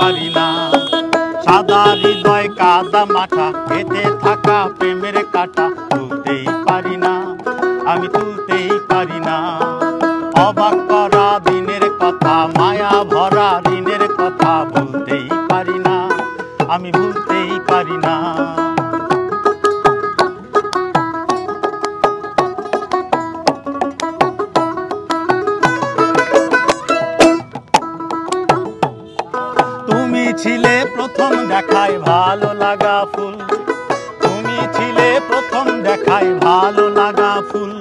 পারি না। সাদা হৃদয় কাদা মাথা গেঁথে থাকা প্রেমের কাঁটা তুলতেই পারি না, আমি তুলতেই পারি না। অবাক করা দিনের কথা, মায়া ভরা দিনের কথা ভুলতেই পারি না, আমি ভুলতেই পারি না। তুমি ছিলে প্রথম দেখায় ভালো লাগা ফুল, তুমি ছিলে প্রথম দেখায় ভালো লাগা ফুল।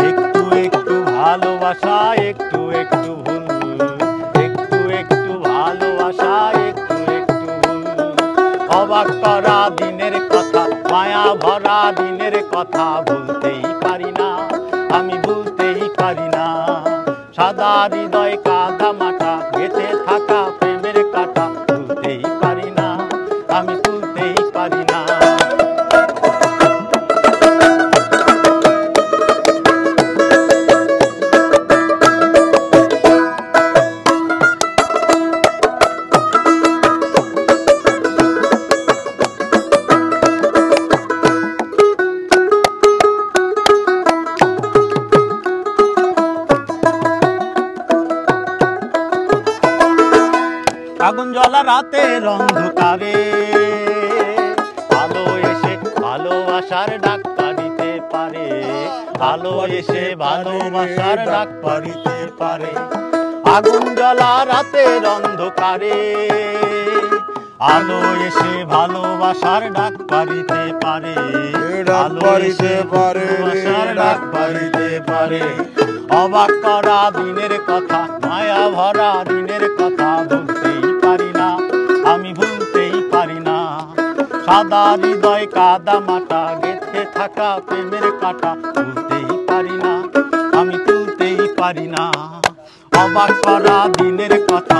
একটু একটু ভালোবাসা, একটু একটু ভুল, একটু একটু ভালোবাসা, একটু একটু ভুল। অবাক করা দিনের কথা, মায়া ভরা দিনের কথা ভুলতেই পারি না, আমি ভুলতেই পারি না। সাদা হৃদয় কাদা মাথা গেঁথে থাকা প্রেমের কাঁটা তুলতেই পারি না, আমি তুলতেই পারি না। আগুন জ্বলা রাতের অন্ধকারে আলো এসে ভালোবাসার ডাক দিতে পারে, আলো এসে ভালোবাসার ডাক দিতে পারে। আগুন জ্বলা রাতের অন্ধকারে আলো এসে ভালোবাসার ডাক দিতে পারে, আলো এসে ভালোবাসার ডাক দিতে পারে। অবাক করা দিনের কথা, মায়া ভরা দিনের কথা ভুলতেই পারি না, আমি ভুলতেই পারি না। সাদা হৃদয় কাদা মাথা গেঁথে থাকা প্রেমের কাঁটা তুলতেই পারি না, আমি তুলতেই পারি না। অবাক করা দিনের কথা,